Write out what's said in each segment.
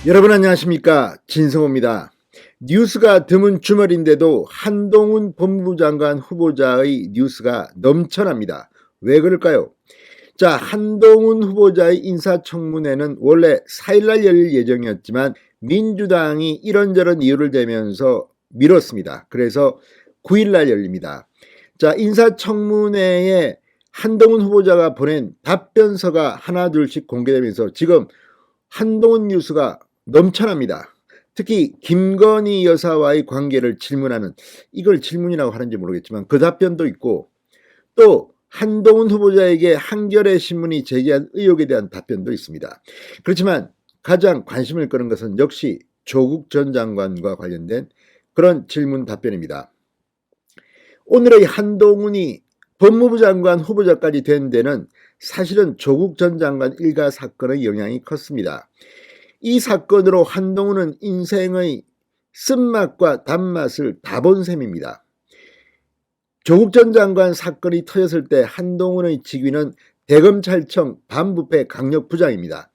여러분 안녕하십니까, 진성호입니다. 뉴스가 드문 주말인데도 한동훈 법무부 장관 후보자의 뉴스가 넘쳐납니다. 왜 그럴까요? 자, 한동훈 후보자의 인사청문회는 원래 4일날 열릴 예정이었지만 민주당이 이런저런 이유를 대면서 미뤘습니다. 그래서 9일날 열립니다. 자, 인사청문회에 한동훈 후보자가 보낸 답변서가 하나 둘씩 공개되면서 지금 한동훈 뉴스가 넘쳐납니다. 특히 김건희 여사와의 관계를 질문하는, 이걸 질문이라고 하는지 모르겠지만 그 답변도 있고, 또 한동훈 후보자에게 한겨레 신문이 제기한 의혹에 대한 답변도 있습니다. 그렇지만 가장 관심을 끄는 것은 역시 조국 전 장관과 관련된 그런 질문 답변입니다. 오늘의 한동훈이 법무부 장관 후보자까지 된 데는 사실은 조국 전 장관 일가 사건의 영향이 컸습니다. 이 사건으로 한동훈은 인생의 쓴맛과 단맛을 다 본 셈입니다. 조국 전 장관 사건이 터졌을 때 한동훈의 직위는 대검찰청 반부패 강력부장입니다.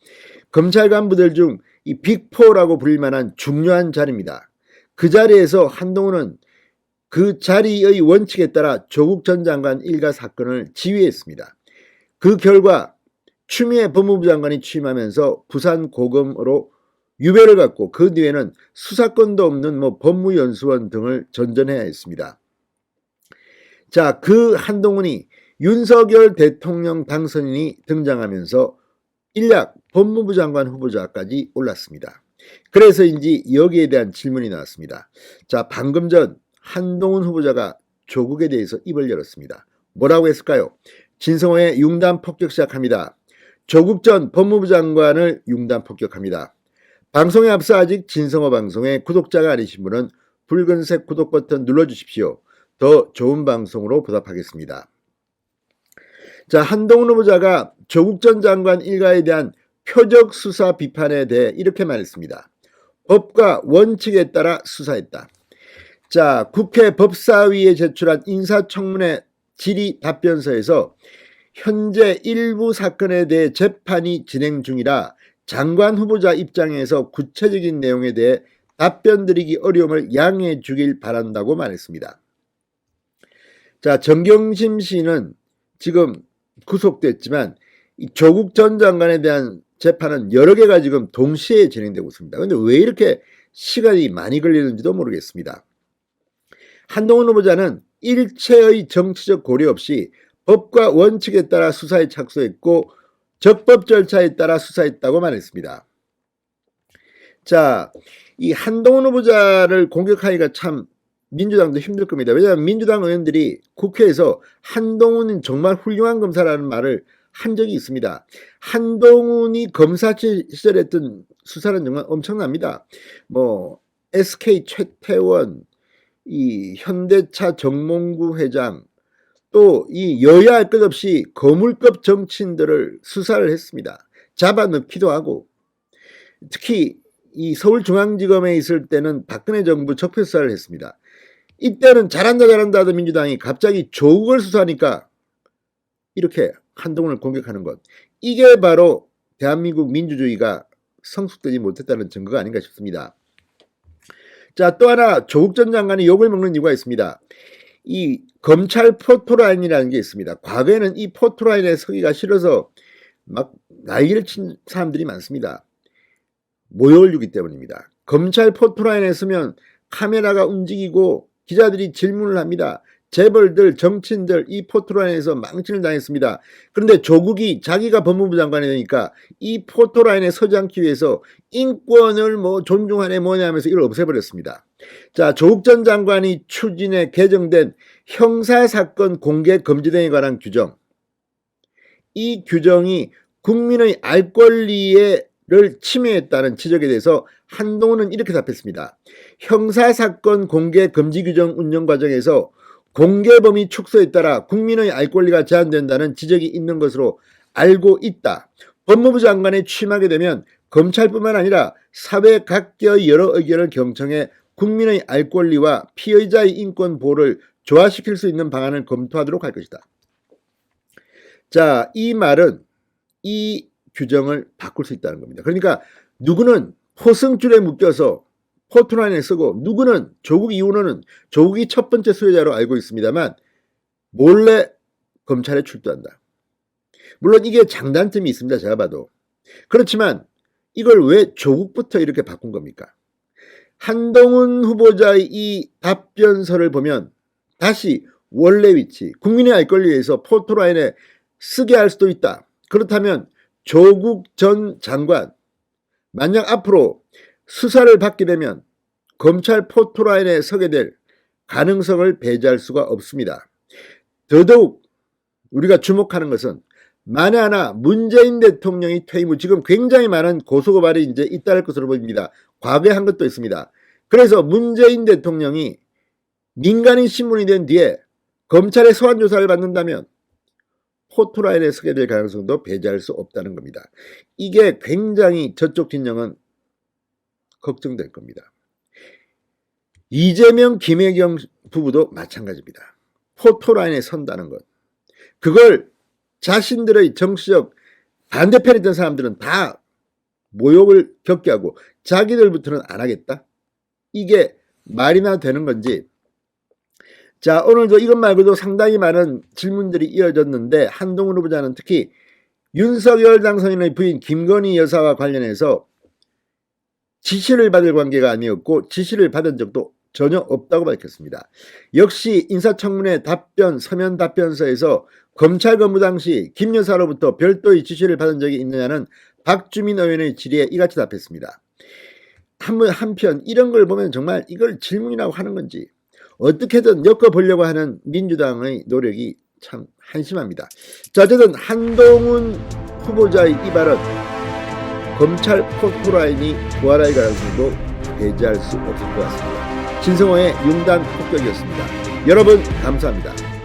검찰 간부들 중 이 빅4라고 불릴 만한 중요한 자리입니다. 그 자리에서 한동훈은 그 자리의 원칙에 따라 조국 전 장관 일가 사건을 지휘했습니다. 그 결과 추미애 법무부 장관이 취임하면서 부산 고검으로 유배를 갖고 그 뒤에는 수사권도 없는 법무연수원 등을 전전해야 했습니다. 자, 그 한동훈이 윤석열 대통령 당선인이 등장하면서 일약 법무부 장관 후보자까지 올랐습니다. 그래서인지 여기에 대한 질문이 나왔습니다. 자, 방금 전 한동훈 후보자가 조국에 대해서 입을 열었습니다. 뭐라고 했을까요? 진성호의 융단 폭격 시작합니다. 조국 전 법무부 장관을 융단 폭격합니다. 방송에 앞서 아직 진성호 방송의 구독자가 아니신 분은 붉은색 구독 버튼 눌러주십시오. 더 좋은 방송으로 보답하겠습니다. 자, 한동훈 후보자가 조국 전 장관 일가에 대한 표적 수사 비판에 대해 이렇게 말했습니다. 법과 원칙에 따라 수사했다. 자, 국회 법사위에 제출한 인사청문회 질의 답변서에서 현재 일부 사건에 대해 재판이 진행 중이라 장관 후보자 입장에서 구체적인 내용에 대해 답변 드리기 어려움을 양해해 주길 바란다고 말했습니다. 자, 정경심 씨는 지금 구속됐지만 이 조국 전 장관에 대한 재판은 여러 개가 지금 동시에 진행되고 있습니다. 그런데 왜 이렇게 시간이 많이 걸리는지도 모르겠습니다. 한동훈 후보자는 일체의 정치적 고려 없이 법과 원칙에 따라 수사에 착수했고 적법 절차에 따라 수사했다고 말했습니다. 자, 이 한동훈 후보자를 공격하기가 참 민주당도 힘들 겁니다. 왜냐하면 민주당 의원들이 국회에서 한동훈은 정말 훌륭한 검사라는 말을 한 적이 있습니다. 한동훈이 검사 시절에 했던 수사는 정말 엄청납니다. SK 최태원, 이 현대차 정몽구 회장, 또 이 여야 할 것 없이 거물급 정치인들을 수사를 했습니다. 잡아넣기도 하고, 특히 이 서울중앙지검에 있을 때는 박근혜 정부 적폐수사를 했습니다. 이때는 잘한다 하던 민주당이 갑자기 조국을 수사하니까 이렇게 한동훈을 공격하는 것, 이게 바로 대한민국 민주주의가 성숙되지 못했다는 증거가 아닌가 싶습니다. 자, 또 하나 조국 전 장관이 욕을 먹는 이유가 있습니다. 이 검찰 포토라인이라는 게 있습니다. 과거에는 이 포토라인에 서기가 싫어서 막 난리를 친 사람들이 많습니다. 모욕을 주기 때문입니다. 검찰 포토라인에 서면 카메라가 움직이고 기자들이 질문을 합니다. 재벌들, 정치인들 이 포토라인에서 망신을 당했습니다. 그런데 조국이 자기가 법무부 장관이 되니까 이 포토라인에 서지 않기 위해서 인권을 존중하네 뭐냐 하면서 이걸 없애버렸습니다. 자, 조국 전 장관이 추진해 개정된 형사사건 공개 금지 등에 관한 규정, 이 규정이 국민의 알 권리를 침해했다는 지적에 대해서 한동훈은 이렇게 답했습니다. 형사사건 공개 금지 규정 운영 과정에서 공개 범위 축소에 따라 국민의 알 권리가 제한된다는 지적이 있는 것으로 알고 있다. 법무부 장관에 취임하게 되면 검찰뿐만 아니라 사회 각계의 여러 의견을 경청해 국민의 알 권리와 피의자의 인권 보호를 조화시킬 수 있는 방안을 검토하도록 할 것이다. 자, 이 말은 이 규정을 바꿀 수 있다는 겁니다. 그러니까 누구는 호승줄에 묶여서 포토라인에 쓰고 누구는 조국 이후로는 조국이 첫 번째 수혜자로 알고 있습니다만 몰래 검찰에 출두한다. 물론 이게 장단점이 있습니다. 제가 봐도. 그렇지만 이걸 왜 조국부터 이렇게 바꾼 겁니까? 한동훈 후보자의 이 답변서를 보면 다시 원래 위치, 국민의 알 권리에 의해서 포토라인에 쓰게 할 수도 있다. 그렇다면 조국 전 장관 만약 앞으로 수사를 받게 되면 검찰 포토라인에 서게 될 가능성을 배제할 수가 없습니다. 더더욱 우리가 주목하는 것은 만에 하나 문재인 대통령이 퇴임 후 지금 굉장히 많은 고소고발이 이제 잇따를 것으로 보입니다. 과거에 한 것도 있습니다. 그래서 문재인 대통령이 민간인 신문이 된 뒤에 검찰의 소환 조사를 받는다면 포토라인에 서게 될 가능성도 배제할 수 없다는 겁니다. 이게 굉장히 저쪽 진영은 걱정될 겁니다. 이재명, 김혜경 부부도 마찬가지입니다. 포토라인에 선다는 것. 그걸 자신들의 정치적 반대편에 있던 사람들은 다 모욕을 겪게 하고 자기들부터는 안 하겠다? 이게 말이나 되는 건지. 자, 오늘도 이것 말고도 상당히 많은 질문들이 이어졌는데 한동훈 후보자는 특히 윤석열 당선인의 부인 김건희 여사와 관련해서 지시를 받을 관계가 아니었고 지시를 받은 적도 전혀 없다고 밝혔습니다. 역시 인사청문회 답변 서면 답변서에서 검찰 근무 당시 김 여사로부터 별도의 지시를 받은 적이 있느냐는 박주민 의원의 질의에 이같이 답했습니다. 한편 이런 걸 보면 정말 이걸 질문이라고 하는 건지 어떻게든 엮어보려고 하는 민주당의 노력이 참 한심합니다. 자, 어쨌든 한동훈 후보자의 이 발언 검찰 포토라인이 부활할 가능성도 배제할 수 없을 것 같습니다. 진성호의 융단 폭격이었습니다. 여러분 감사합니다.